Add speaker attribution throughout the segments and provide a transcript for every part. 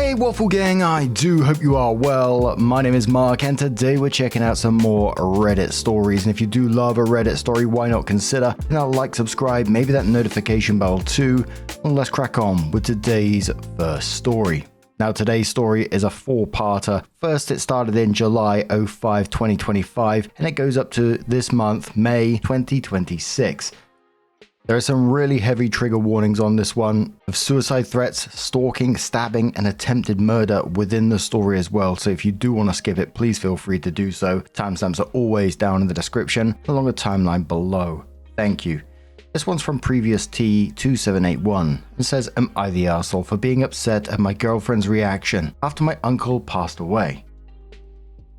Speaker 1: Hey Waffle Gang, I do hope you are well. My name is Mark and today we're checking out some more Reddit stories. And if you do love a Reddit story, why not consider like, subscribe, maybe that notification bell too. And let's crack on with today's first story. Now today's story is a four-parter. First it started in July 05, 2025 and it goes up to this month, May 2026. There are some really heavy trigger warnings on this one of suicide threats, stalking, stabbing, and attempted murder within the story as well. So if you do want to skip it, please feel free to do so. Timestamps are always down in the description, along the timeline below. Thank you. This one's from previous T2781 and says, "Am I the arsehole for being upset at my girlfriend's reaction after my uncle passed away?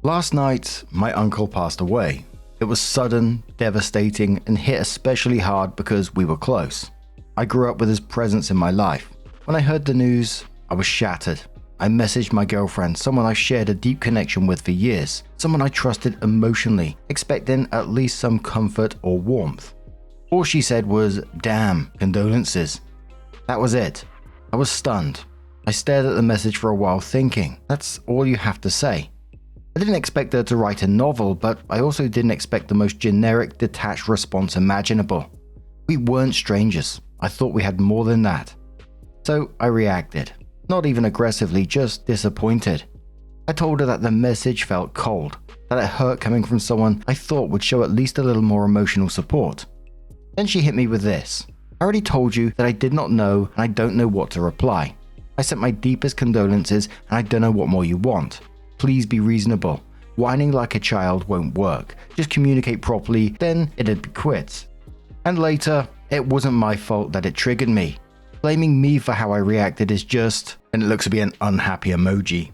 Speaker 1: Last night, my uncle passed away. It was sudden, devastating, and hit especially hard because we were close. I grew up with his presence in my life. When I heard the news, I was shattered. I messaged my girlfriend, someone I shared a deep connection with for years, someone I trusted emotionally, expecting at least some comfort or warmth. All she said was, 'Damn, condolences.' That was it. I was stunned. I stared at the message for a while thinking, that's all you have to say. I didn't expect her to write a novel, but I also didn't expect the most generic, detached response imaginable. We weren't strangers. I thought we had more than that. So I reacted. Not even aggressively, just disappointed. I told her that the message felt cold, that it hurt coming from someone I thought would show at least a little more emotional support. Then she hit me with this. I already told you that I did not know and I don't know what to reply. I sent my deepest condolences and I don't know what more you want. Please be reasonable. Whining like a child won't work. Just communicate properly, then it'd be quits." And later, "It wasn't my fault that it triggered me. Blaming me for how I reacted is just," and it looks to be an unhappy emoji.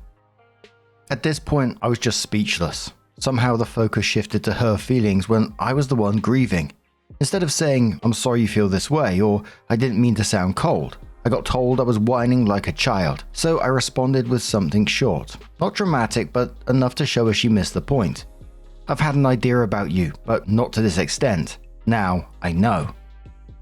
Speaker 1: At this point, I was just speechless. Somehow the focus shifted to her feelings when I was the one grieving. Instead of saying, "I'm sorry you feel this way," or "I didn't mean to sound cold," I got told I was whining like a child, so I responded with something short. Not dramatic, but enough to show her she missed the point. "I've had an idea about you, but not to this extent. Now I know."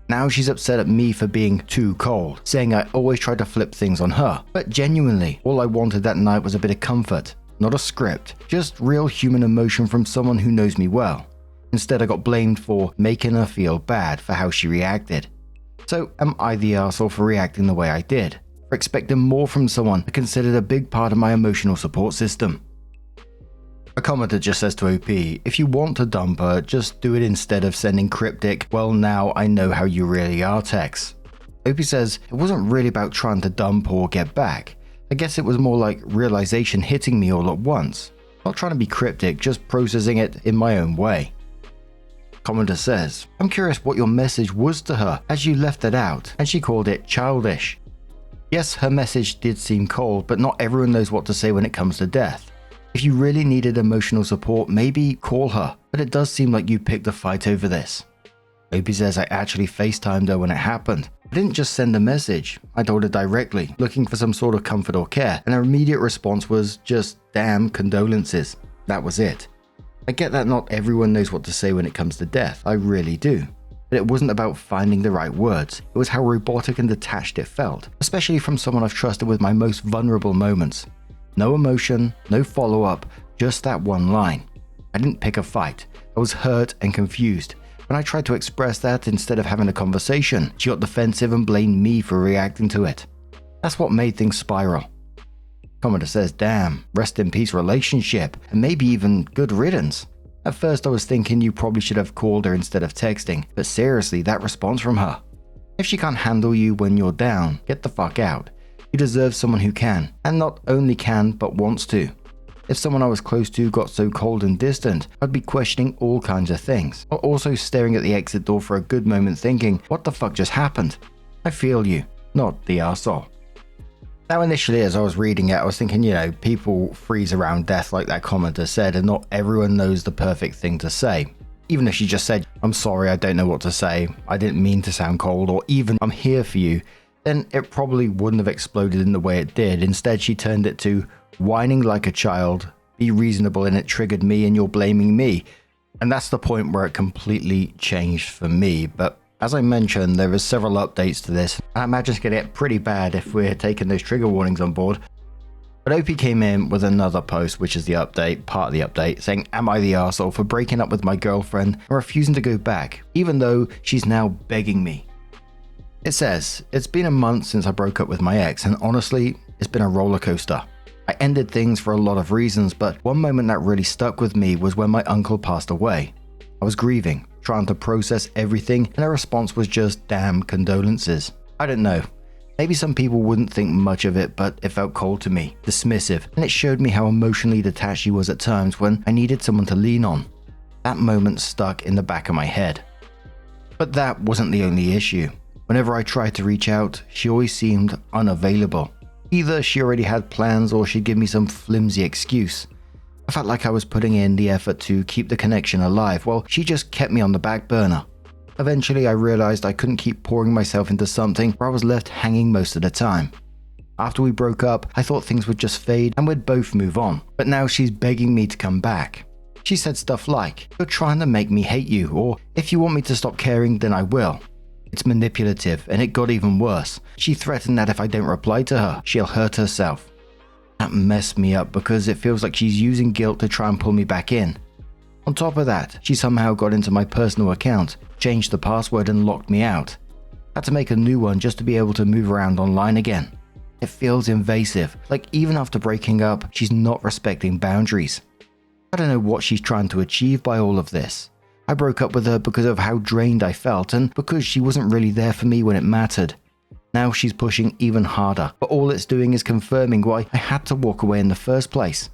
Speaker 1: Now she's upset at me for being too cold, saying I always try to flip things on her. But genuinely, all I wanted that night was a bit of comfort, not a script, just real human emotion from someone who knows me well. Instead I got blamed for making her feel bad for how she reacted. So am I the arsehole for reacting the way I did? For expecting more from someone I considered a big part of my emotional support system? A commenter just says to OP, "If you want to dump her, just do it instead of sending cryptic, 'Well now I know how you really are' texts." OP says, "It wasn't really about trying to dump or get back. I guess it was more like realization hitting me all at once. Not trying to be cryptic, just processing it in my own way." Commenter says, "I'm curious what your message was to her as you left it out, and she called it childish." Yes, her message did seem cold, but not everyone knows what to say when it comes to death. If you really needed emotional support, maybe call her, but it does seem like you picked a fight over this. OP says, "I actually FaceTimed her when it happened. I didn't just send a message. I told her directly, looking for some sort of comfort or care, and her immediate response was just, 'Damn, condolences.' That was it. I get that not everyone knows what to say when it comes to death, I really do. But it wasn't about finding the right words, it was how robotic and detached it felt, especially from someone I've trusted with my most vulnerable moments. No emotion, no follow-up, just that one line. I didn't pick a fight, I was hurt and confused. When I tried to express that instead of having a conversation, she got defensive and blamed me for reacting to it. That's what made things spiral." Commenter says, "Damn, rest in peace relationship, and maybe even good riddance. At first I was thinking you probably should have called her instead of texting, but seriously, that response from her. If she can't handle you when you're down, get the fuck out. You deserve someone who can, and not only can, but wants to. If someone I was close to got so cold and distant, I'd be questioning all kinds of things, or also staring at the exit door for a good moment thinking, what the fuck just happened? I feel you, not the arsehole." Now initially as I was reading it, I was thinking, people freeze around death like that commenter said, and not everyone knows the perfect thing to say. Even if she just said, "I'm sorry, I don't know what to say, I didn't mean to sound cold," or even, "I'm here for you," then it probably wouldn't have exploded in the way it did. Instead, she turned it to, "Whining like a child, be reasonable and it triggered me and you're blaming me." And that's the point where it completely changed for me. But as I mentioned, there are several updates to this. I imagine it's going to get pretty bad if we're taking those trigger warnings on board. But OP came in with another post, which is the update, part of the update, saying, "Am I the arsehole for breaking up with my girlfriend and refusing to go back, even though she's now begging me?" It says, "It's been a month since I broke up with my ex, and honestly, it's been a roller coaster. I ended things for a lot of reasons, but one moment that really stuck with me was when my uncle passed away. I was grieving, trying to process everything, and her response was just, 'Damn, condolences.' I don't know. Maybe some people wouldn't think much of it, but it felt cold to me, dismissive, and it showed me how emotionally detached she was at times when I needed someone to lean on. That moment stuck in the back of my head." But that wasn't the only issue. Whenever I tried to reach out, she always seemed unavailable. Either she already had plans or she'd give me some flimsy excuse. I felt like I was putting in the effort to keep the connection alive, while she just kept me on the back burner. Eventually, I realized I couldn't keep pouring myself into something where I was left hanging most of the time. After we broke up, I thought things would just fade and we'd both move on. But now she's begging me to come back. She said stuff like, "You're trying to make me hate you," or "If you want me to stop caring, then I will." It's manipulative, and it got even worse. She threatened that if I don't reply to her, she'll hurt herself. That messed me up because it feels like she's using guilt to try and pull me back in. On top of that, she somehow got into my personal account, changed the password and locked me out. Had to make a new one just to be able to move around online again. It feels invasive, like even after breaking up, she's not respecting boundaries. I don't know what she's trying to achieve by all of this. I broke up with her because of how drained I felt and because she wasn't really there for me when it mattered. Now she's pushing even harder, but all it's doing is confirming why I had to walk away in the first place.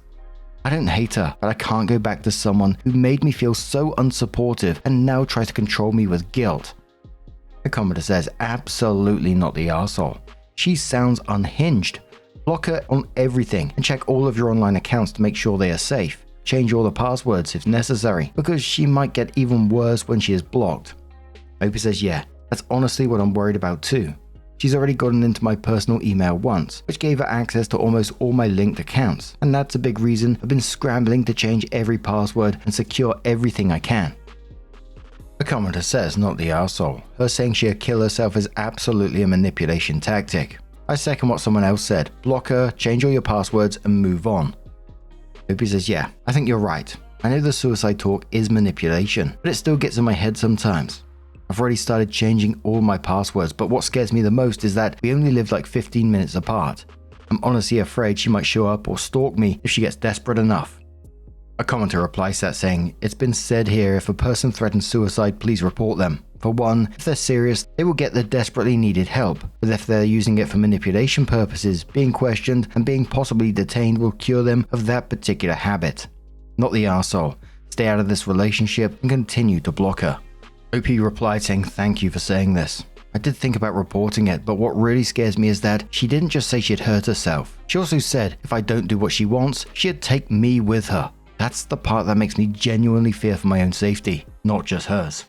Speaker 1: I don't hate her, but I can't go back to someone who made me feel so unsupportive and now tries to control me with guilt. The commenter says, "Absolutely not the arsehole. She sounds unhinged. Block her on everything and check all of your online accounts to make sure they are safe. Change all the passwords if necessary, because she might get even worse when she is blocked." Opie says, "Yeah, that's honestly what I'm worried about too. She's already gotten into my personal email once, which gave her access to almost all my linked accounts, and that's a big reason I've been scrambling to change every password and secure everything I can." The commenter says, "Not the arsehole. Her saying she'll kill herself is absolutely a manipulation tactic. I second what someone else said. Block her, change all your passwords, and move on." Opie says, "Yeah, I think you're right. I know the suicide talk is manipulation, but it still gets in my head sometimes. I've already started changing all my passwords, but what scares me the most is that we only live like 15 minutes apart. I'm honestly afraid she might show up or stalk me if she gets desperate enough." A commenter replies that saying, "It's been said here, if a person threatens suicide, please report them. For one, if they're serious, they will get the desperately needed help. But if they're using it for manipulation purposes, being questioned and being possibly detained will cure them of that particular habit. Not the arsehole. Stay out of this relationship and continue to block her." OP replied saying, "Thank you for saying this. I did think about reporting it, but what really scares me is that she didn't just say she'd hurt herself. She also said if I don't do what she wants, she'd take me with her. That's the part that makes me genuinely fear for my own safety, not just hers."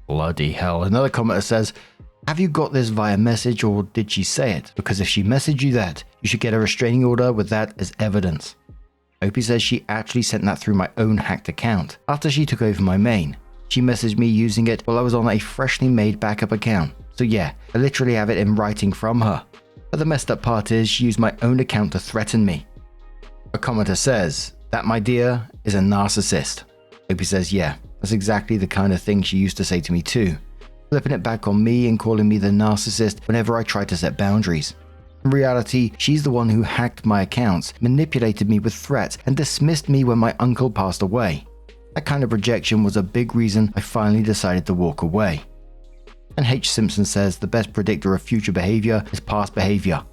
Speaker 1: Bloody hell. Another commenter says, "Have you got this via message or did she say it? Because if she messaged you that, you should get a restraining order with that as evidence." OP says she actually sent that through my own hacked account after she took over my main. She messaged me using it while I was on a freshly made backup account. So yeah, I literally have it in writing from her. But the messed up part is she used my own account to threaten me." A commenter says, "That, my dear, is a narcissist." OP says, "Yeah, that's exactly the kind of thing she used to say to me too. Flipping it back on me and calling me the narcissist whenever I tried to set boundaries. In reality, she's the one who hacked my accounts, manipulated me with threats, and dismissed me when my uncle passed away. That kind of rejection was a big reason I finally decided to walk away." And H. Simpson says, "The best predictor of future behavior is past behavior.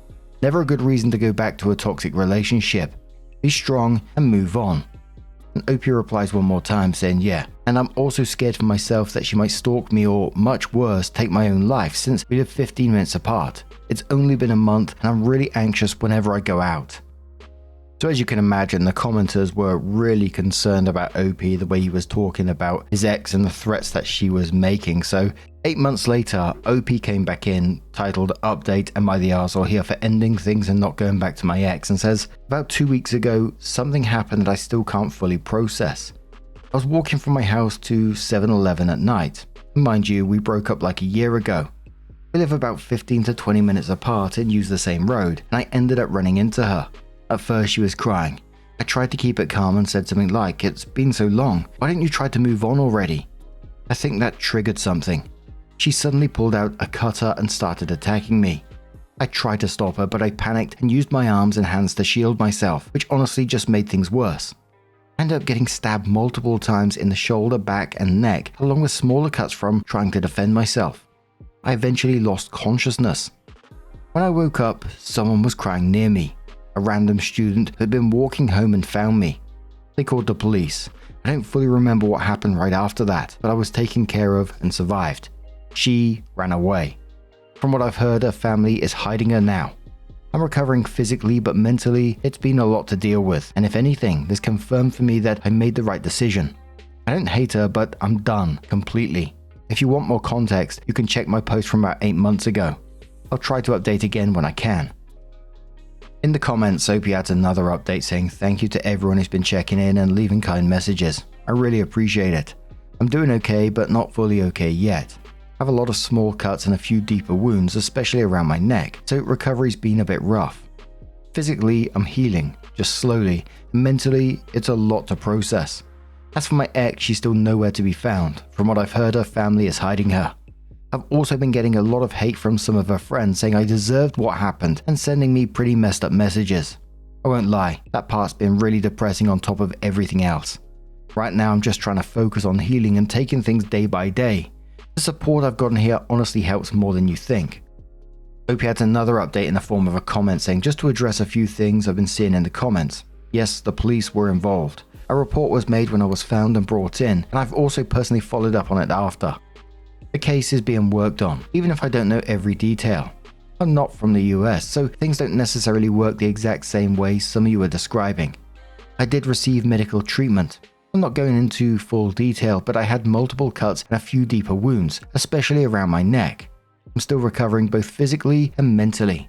Speaker 1: Never a good reason to go back to a toxic relationship. Be strong and move on." And OP replies one more time saying, "Yeah, and I'm also scared for myself that she might stalk me or, much worse, take my own life since we live 15 minutes apart. It's only been a month and I'm really anxious whenever I go out." So as you can imagine, the commenters were really concerned about OP, the way he was talking about his ex and the threats that she was making. So 8 months later, OP came back in, titled "Update, Am I the Arsehole Here for Ending Things and Not Going Back to My Ex," and says, "About 2 weeks ago, something happened that I still can't fully process. I was walking from my house to 7-Eleven at night. And mind you, we broke up like a year ago. We live about 15 to 20 minutes apart and use the same road, and I ended up running into her. At first she was crying. I tried to keep it calm and said something like, "It's been so long, why don't you try to move on already?" I think that triggered something. She suddenly pulled out a cutter and started attacking me. I tried to stop her, but I panicked and used my arms and hands to shield myself, which honestly just made things worse. I ended up getting stabbed multiple times in the shoulder, back, and neck, along with smaller cuts from trying to defend myself. I eventually lost consciousness. When I woke up, someone was crying near me. A random student who had been walking home and found me. They called the police. I don't fully remember what happened right after that, but I was taken care of and survived. She ran away. From what I've heard, her family is hiding her now. I'm recovering physically, but mentally, it's been a lot to deal with, and if anything, this confirmed for me that I made the right decision. I don't hate her, but I'm done, completely. If you want more context, you can check my post from about 8 months ago. I'll try to update again when I can. In the comments, Soapy adds another update saying thank you to everyone who's been checking in and leaving kind messages. I really appreciate it. I'm doing okay, but not fully okay yet. I have a lot of small cuts and a few deeper wounds, especially around my neck, so recovery's been a bit rough. Physically, I'm healing, just slowly, and mentally, it's a lot to process. As for my ex, she's still nowhere to be found. From what I've heard, her family is hiding her. I've also been getting a lot of hate from some of her friends saying I deserved what happened and sending me pretty messed up messages. I won't lie, that part's been really depressing on top of everything else. Right now, I'm just trying to focus on healing and taking things day by day. The support I've gotten here honestly helps more than you think. Hope you had another update in the form of a comment saying just to address a few things I've been seeing in the comments. Yes, the police were involved. A report was made when I was found and brought in, and I've also personally followed up on it after. The case is being worked on, even if I don't know every detail. I'm not from the US, so things don't necessarily work the exact same way some of you are describing. I did receive medical treatment. I'm not going into full detail, but I had multiple cuts and a few deeper wounds, especially around my neck. I'm still recovering both physically and mentally.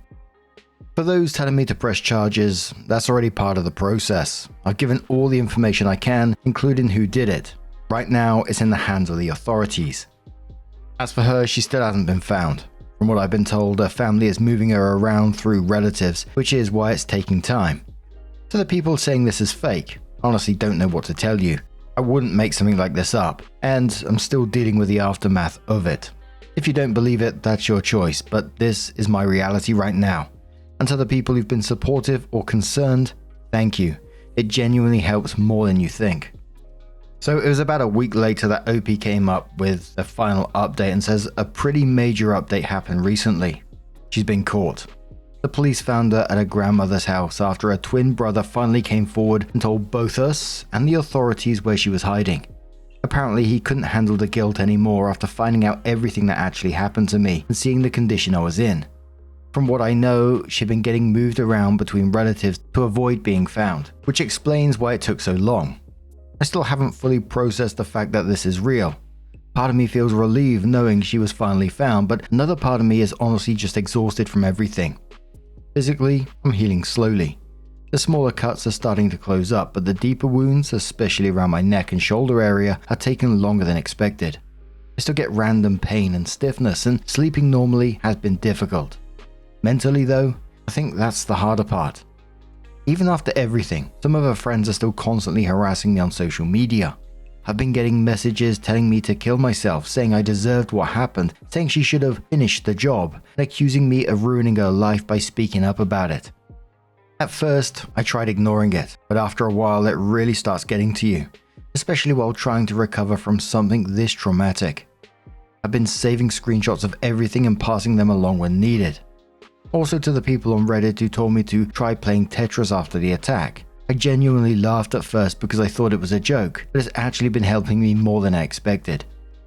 Speaker 1: For those telling me to press charges, that's already part of the process. I've given all the information I can, including who did it. Right now, it's in the hands of the authorities. As for her, she still hasn't been found. From what I've been told, her family is moving her around through relatives, which is why it's taking time. To the people saying this is fake, I honestly don't know what to tell you. I wouldn't make something like this up, and I'm still dealing with the aftermath of it. If you don't believe it, that's your choice, but this is my reality right now. And to the people who've been supportive or concerned, thank you. It genuinely helps more than you think. So it was about a week later that OP came up with the final update and says a pretty major update happened recently. She's been caught. The police found her at her grandmother's house after her twin brother finally came forward and told both us and the authorities where she was hiding. Apparently he couldn't handle the guilt anymore after finding out everything that actually happened to me and seeing the condition I was in. From what I know, she'd been getting moved around between relatives to avoid being found, which explains why it took so long. I still haven't fully processed the fact that this is real. Part of me feels relieved knowing she was finally found, but another part of me is honestly just exhausted from everything. Physically, I'm healing slowly. The smaller cuts are starting to close up, but the deeper wounds, especially around my neck and shoulder area, are taking longer than expected. I still get random pain and stiffness, and sleeping normally has been difficult. Mentally though, I think that's the harder part. Even after everything, some of her friends are still constantly harassing me on social media. I've been getting messages telling me to kill myself, saying I deserved what happened, saying she should have finished the job, and accusing me of ruining her life by speaking up about it. At first, I tried ignoring it, but after a while it really starts getting to you, especially while trying to recover from something this traumatic. I've been saving screenshots of everything and passing them along when needed. Also to the people on Reddit who told me to try playing Tetris after the attack. I genuinely laughed at first because I thought it was a joke, but it's actually been helping me more than I expected.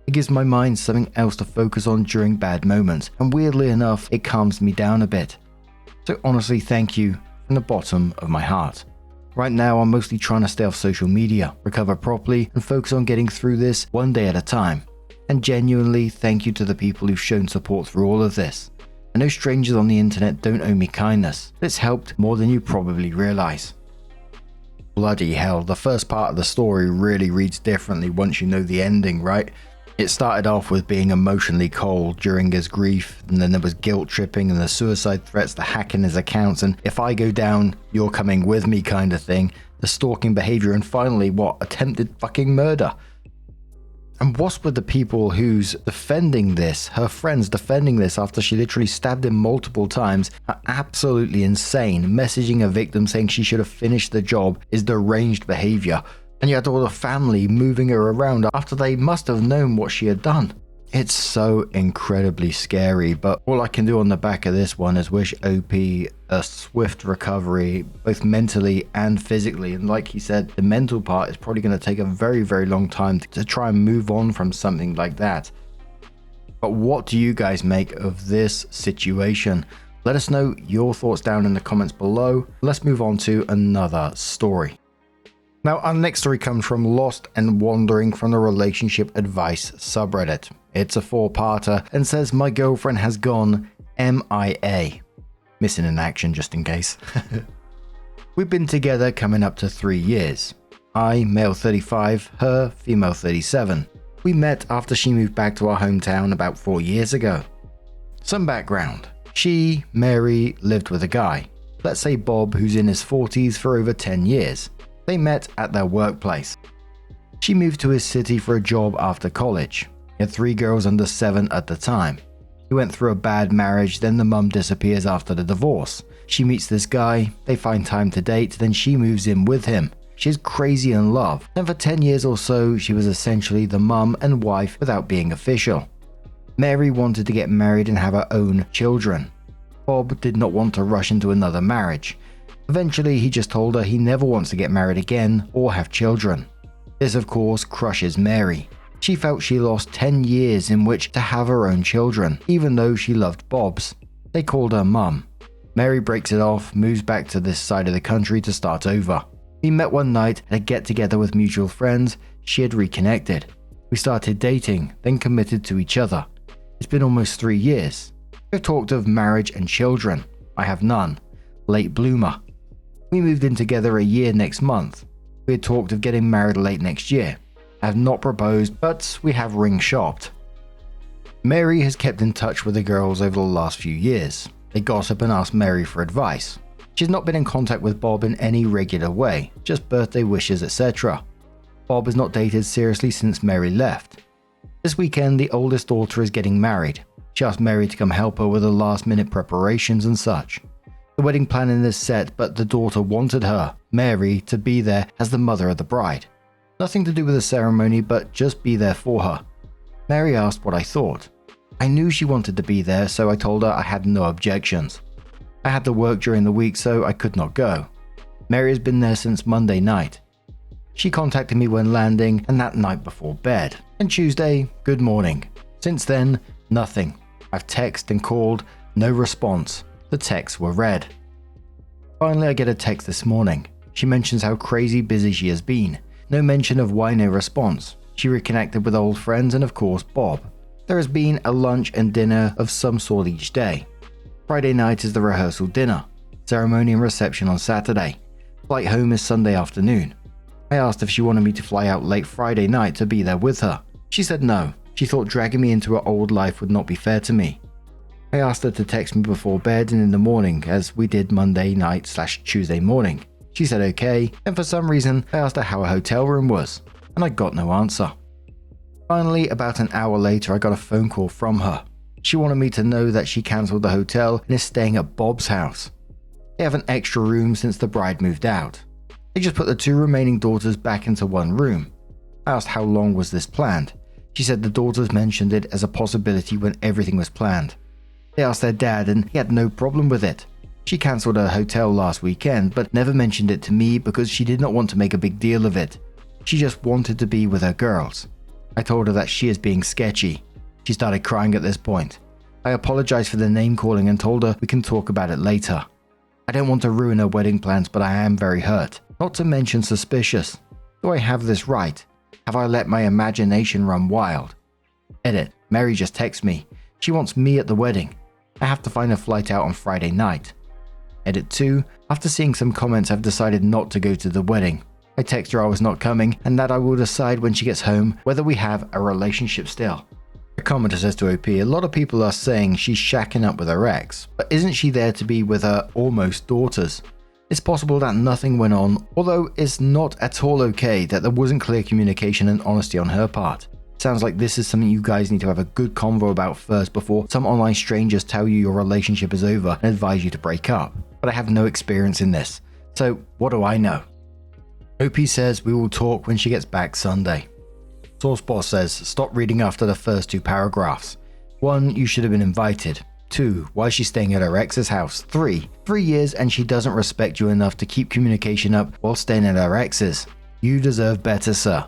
Speaker 1: It gives my mind something else to focus on during bad moments, and weirdly enough, it calms me down a bit. So honestly, thank you from the bottom of my heart. Right now, I'm mostly trying to stay off social media, recover properly, and focus on getting through this one day at a time. And genuinely, thank you to the people who've shown support through all of this. I know strangers on the internet don't owe me kindness, but it's helped more than you probably realize. Bloody hell, the first part of the story really reads differently once you know the ending, right? It started off with being emotionally cold during his grief, and then there was guilt tripping and the suicide threats, the hacking his accounts, and if I go down, you're coming with me kind of thing, the stalking behavior, and finally, attempted fucking murder. And what's with the people who's defending this, her friends defending this after she literally stabbed him multiple times, are absolutely insane. Messaging a victim saying she should have finished the job is deranged behavior. And you had all the family moving her around after they must have known what she had done. It's so incredibly scary, but all I can do on the back of this one is wish OP a swift recovery, both mentally and physically. And like he said, the mental part is probably going to take a very, very long time to try and move on from something like that. But what do you guys make of this situation? Let us know your thoughts down in the comments below. Let's move on to another story. Now, our next story comes from Lost and Wandering from the Relationship Advice subreddit. It's a 4-parter and says, my girlfriend has gone MIA. Missing in action just in case. We've been together coming up to 3 years. I, male 35, her, female 37. We met after she moved back to our hometown about 4 years ago. Some background. She, Mary, lived with a guy. Let's say Bob, who's in his 40s, for over 10 years. They met at their workplace. She moved to his city for a job after college. He had 3 girls under 7 at the time. He went through a bad marriage, then the mum disappears after the divorce. She meets this guy, they find time to date, then she moves in with him. She's crazy in love, and for 10 years or so, she was essentially the mum and wife without being official. Mary wanted to get married and have her own children. Bob did not want to rush into another marriage. Eventually, he just told her he never wants to get married again or have children. This, of course, crushes Mary. She felt she lost 10 years in which to have her own children, even though she loved Bob's. They called her mum. Mary breaks it off, moves back to this side of the country to start over. We met one night at a get-together with mutual friends. She had reconnected. We started dating, then committed to each other. It's been almost 3 years. We've talked of marriage and children. I have none. Late bloomer. We moved in together a year next month. We had talked of getting married late next year. I have not proposed, but we have ring shopped. Mary has kept in touch with the girls over the last few years. They gossip and ask Mary for advice. She's not been in contact with Bob in any regular way, just birthday wishes, etc. Bob has not dated seriously since Mary left. This weekend, the oldest daughter is getting married. She asked Mary to come help her with the last-minute preparations and such. The wedding planning is set, but the daughter wanted her, Mary, to be there as the mother of the bride. Nothing to do with the ceremony, but just be there for her. Mary asked what I thought. I knew she wanted to be there, so I told her I had no objections. I had to work during the week, so I could not go. Mary has been there since Monday night. She contacted me when landing and that night before bed. And Tuesday, good morning. Since then, nothing. I've texted and called, no response. The texts were read. Finally, I get a text this morning. She mentions how crazy busy she has been. No mention of why no response. She reconnected with old friends and of course Bob. There has been a lunch and dinner of some sort each day. Friday night is the rehearsal dinner. Ceremony and reception on Saturday. Flight home is Sunday afternoon. I asked if she wanted me to fly out late Friday night to be there with her. She said no. She thought dragging me into her old life would not be fair to me. I asked her to text me before bed and in the morning, as we did Monday night/Tuesday morning. She said okay, and for some reason I asked her how her hotel room was, and I got no answer. Finally, about an hour later, I got a phone call from her. She wanted me to know that she cancelled the hotel and is staying at Bob's house. They have an extra room since the bride moved out. They just put the 2 remaining daughters back into one room. I asked how long was this planned. She said the daughters mentioned it as a possibility when everything was planned. They asked their dad and he had no problem with it. She cancelled her hotel last weekend but never mentioned it to me because she did not want to make a big deal of it. She just wanted to be with her girls. I told her that she is being sketchy. She started crying at this point. I apologized for the name calling and told her we can talk about it later. I don't want to ruin her wedding plans, but I am very hurt. Not to mention suspicious. Do I have this right? Have I let my imagination run wild? Edit. Mary just texted me. She wants me at the wedding. I have to find a flight out on Friday night. Edit 2. After seeing some comments, I've decided not to go to the wedding. I text her I was not coming and that I will decide when she gets home whether we have a relationship still. A commenter says to OP, a lot of people are saying she's shacking up with her ex, but isn't she there to be with her almost daughters? It's possible that nothing went on, although it's not at all okay that there wasn't clear communication and honesty on her part. Sounds like this is something you guys need to have a good convo about first before some online strangers tell you your relationship is over and advise you to break up. But I have no experience in this, so what do I know? OP says we will talk when she gets back Sunday. Sourceboss says stop reading after the first 2 paragraphs. 1. You should have been invited. 2. Why is she staying at her ex's house? 3 years and she doesn't respect you enough to keep communication up while staying at her ex's. You deserve better, sir.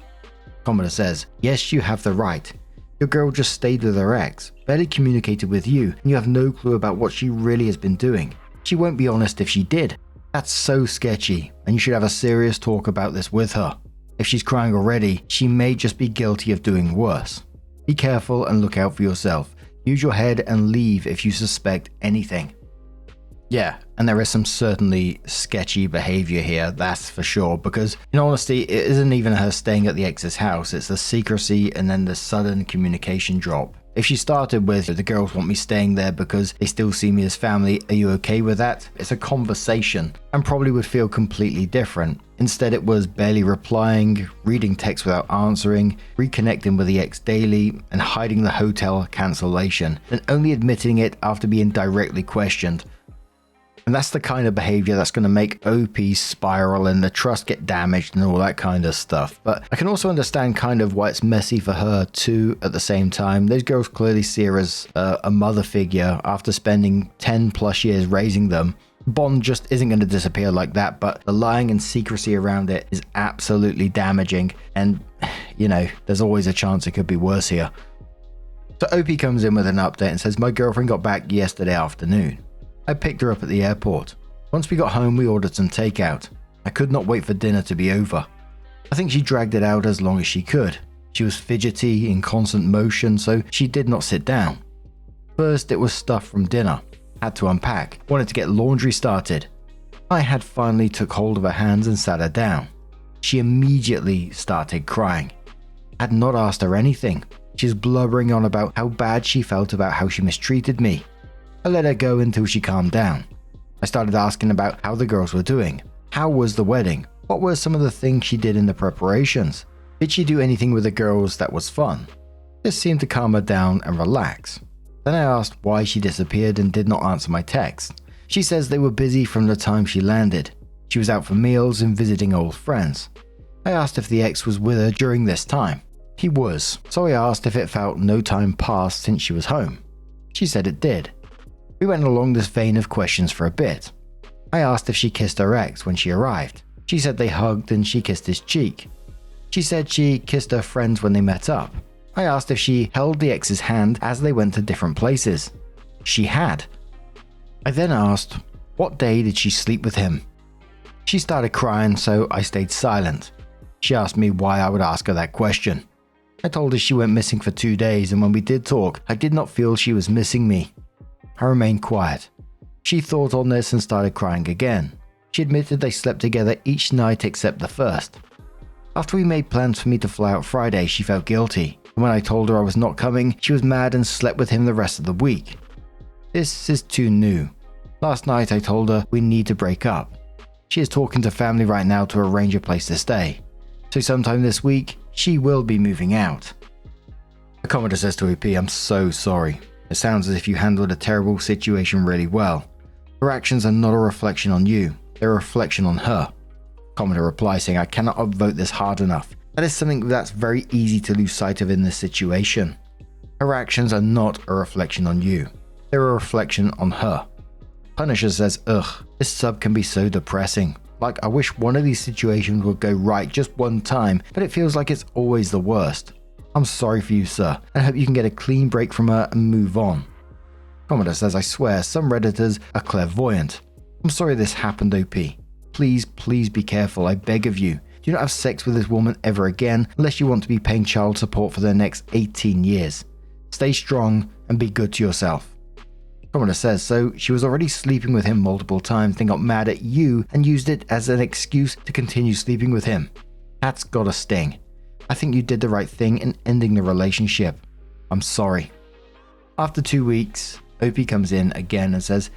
Speaker 1: Commenter says, yes, you have the right. Your girl just stayed with her ex, barely communicated with you, and you have no clue about what she really has been doing. She won't be honest if she did. That's so sketchy, and you should have a serious talk about this with her. If she's crying already, she may just be guilty of doing worse. Be careful and look out for yourself. Use your head and leave if you suspect anything. Yeah, and there is some certainly sketchy behavior here, that's for sure, because in honesty, it isn't even her staying at the ex's house, it's the secrecy and then the sudden communication drop. If she started with, the girls want me staying there because they still see me as family, are you okay with that? It's a conversation, and probably would feel completely different. Instead it was barely replying, reading texts without answering, reconnecting with the ex daily, and hiding the hotel cancellation, and only admitting it after being directly questioned. And that's the kind of behavior that's going to make OP spiral and the trust get damaged and all that kind of stuff. But I can also understand kind of why it's messy for her too at the same time. Those girls clearly see her as a mother figure after spending 10 plus years raising them. Bond just isn't going to disappear like that, but the lying and secrecy around it is absolutely damaging. And, you know, there's always a chance it could be worse here. So OP comes in with an update and says, my girlfriend got back yesterday afternoon. I picked her up at the airport. Once we got home, we ordered some takeout. I could not wait for dinner to be over. I think she dragged it out as long as she could. She was fidgety, in constant motion, so she did not sit down. First, it was stuff from dinner. Had to unpack. Wanted to get laundry started. I had finally took hold of her hands and sat her down. She immediately started crying. I had not asked her anything. She was blubbering on about how bad she felt about how she mistreated me. I let her go until she calmed down. I started asking about how the girls were doing. How was the wedding? What were some of the things she did in the preparations? Did she do anything with the girls that was fun? This seemed to calm her down and relax. Then I asked why she disappeared and did not answer my text. She says they were busy from the time she landed. She was out for meals and visiting old friends. I asked if the ex was with her during this time. He was, so I asked if it felt no time passed since she was home. She said it did. We went along this vein of questions for a bit. I asked if she kissed her ex when she arrived. She said they hugged and she kissed his cheek. She said she kissed her friends when they met up. I asked if she held the ex's hand as they went to different places. She had. I then asked, what day did she sleep with him? She started crying, so I stayed silent. She asked me why I would ask her that question. I told her she went missing for 2 days, and when we did talk, I did not feel she was missing me. I remained quiet. She thought on this and started crying again. She admitted they slept together each night except the first. After we made plans for me to fly out Friday, she felt guilty. And when I told her I was not coming, she was mad and slept with him the rest of the week. This is too new. Last night I told her we need to break up. She is talking to family right now to arrange a place to stay. So sometime this week, she will be moving out. The commenter says to OP, I'm so sorry. It sounds as if you handled a terrible situation really well. Her actions are not a reflection on you, they're a reflection on her. Commenter replies saying, I cannot upvote this hard enough. That is something that's very easy to lose sight of in this situation. Her actions are not a reflection on you, they're a reflection on her. Punisher says, ugh, this sub can be so depressing. Like, I wish one of these situations would go right just one time, but it feels like it's always the worst. I'm sorry for you, sir, and I hope you can get a clean break from her and move on. Commenter says, I swear, some Redditors are clairvoyant. I'm sorry this happened, OP. Please, please be careful, I beg of you. Do not have sex with this woman ever again unless you want to be paying child support for the next 18 years. Stay strong and be good to yourself. Commenter says, so she was already sleeping with him multiple times, then got mad at you and used it as an excuse to continue sleeping with him. That's gotta sting. I think you did the right thing in ending the relationship. I'm sorry. After 2 weeks, OP comes in again and says,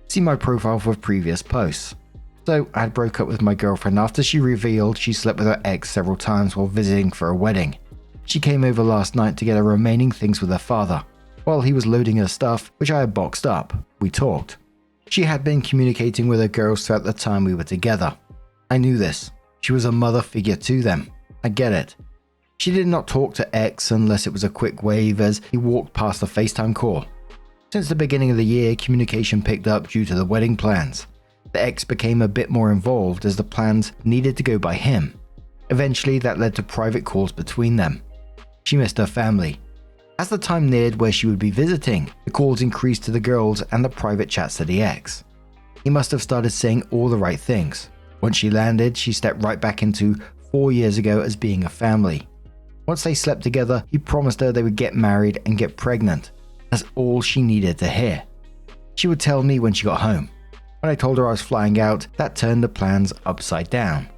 Speaker 1: see my profile for previous posts. So I had broke up with my girlfriend after she revealed she slept with her ex several times while visiting for a wedding. She came over last night to get her remaining things with her father. While he was loading her stuff, which I had boxed up, we talked. She had been communicating with her girls throughout the time we were together. I knew this. She was a mother figure to them. I get it. She did not talk to X unless it was a quick wave as he walked past the FaceTime call. Since the beginning of the year, communication picked up due to the wedding plans. The ex became a bit more involved as the plans needed to go by him. Eventually, that led to private calls between them. She missed her family. As the time neared where she would be visiting, the calls increased to the girls and the private chats to the ex. He must have started saying all the right things. Once she landed, she stepped right back into 4 years ago as being a family. Once they slept together, he promised her they would get married and get pregnant. That's all she needed to hear. She would tell me when she got home. When I told her I was flying out, that turned the plans upside down.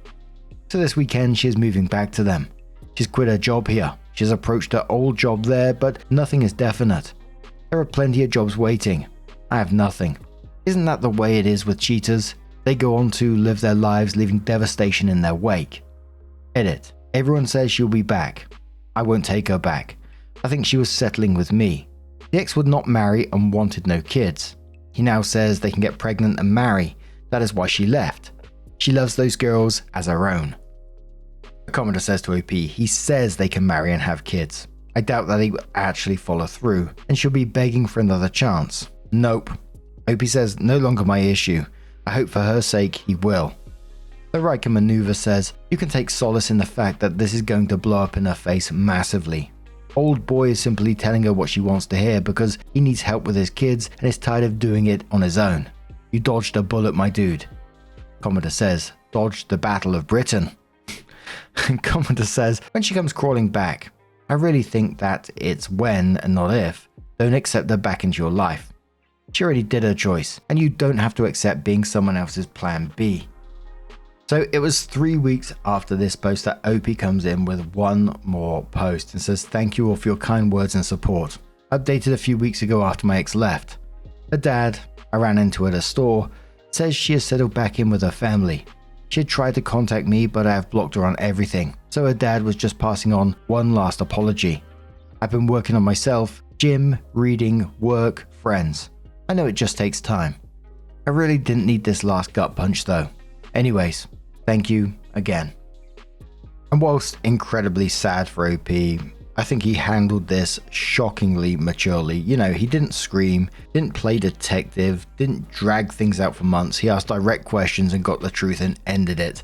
Speaker 1: So this weekend, she is moving back to them. She's quit her job here. She's approached her old job there, but nothing is definite. There are plenty of jobs waiting. I have nothing. Isn't that the way it is with cheaters? They go on to live their lives, leaving devastation in their wake. Edit. Everyone says she'll be back. I won't take her back. I think she was settling with me. The ex would not marry and wanted no kids. He now says they can get pregnant and marry. That is why she left. She loves those girls as her own. A commenter says to OP, he says they can marry and have kids. I doubt that he will actually follow through, and she'll be begging for another chance. Nope. OP says, no longer my issue. I hope for her sake he will. The Riker maneuver says, you can take solace in the fact that this is going to blow up in her face massively. Old boy is simply telling her what she wants to hear because he needs help with his kids and is tired of doing it on his own. You dodged a bullet, my dude. Commenter says, dodged the Battle of Britain. And commenter says, when she comes crawling back, I really think that it's when and not if. Don't accept her back into your life. She already did her choice, and you don't have to accept being someone else's plan B. So it was 3 weeks after this post that OP comes in with one more post and says, thank you all for your kind words and support. Updated a few weeks ago after my ex left. Her dad, I ran into at a store, says she has settled back in with her family. She had tried to contact me, but I have blocked her on everything, so her dad was just passing on one last apology. I've been working on myself, gym, reading, work, friends. I know it just takes time. I really didn't need this last gut punch though. Anyways, thank you again. And whilst incredibly sad for OP, I think he handled this shockingly maturely. You know, he didn't scream, didn't play detective, didn't drag things out for months. He asked direct questions and got the truth and ended it.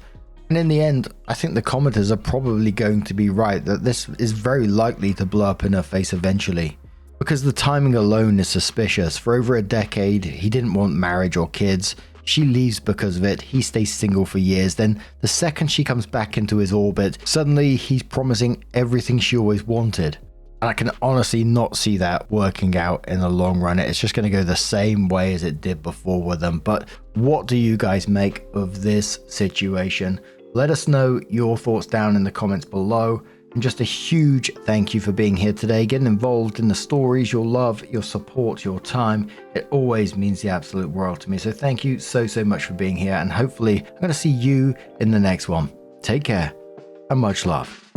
Speaker 1: And in the end, I think the commenters are probably going to be right that this is very likely to blow up in her face eventually. Because the timing alone is suspicious. For over a decade, he didn't want marriage or kids. She leaves because of it, he stays single for years, then the second she comes back into his orbit, suddenly he's promising everything she always wanted. And I can honestly not see that working out in the long run. It's just going to go the same way as it did before with them. But what do you guys make of this situation? Let us know your thoughts down in the comments below. And just a huge thank you for being here today, getting involved in the stories, your love, your support, your time. It always means the absolute world to me. So thank you so much for being here. And hopefully I'm going to see you in the next one. Take care and much love.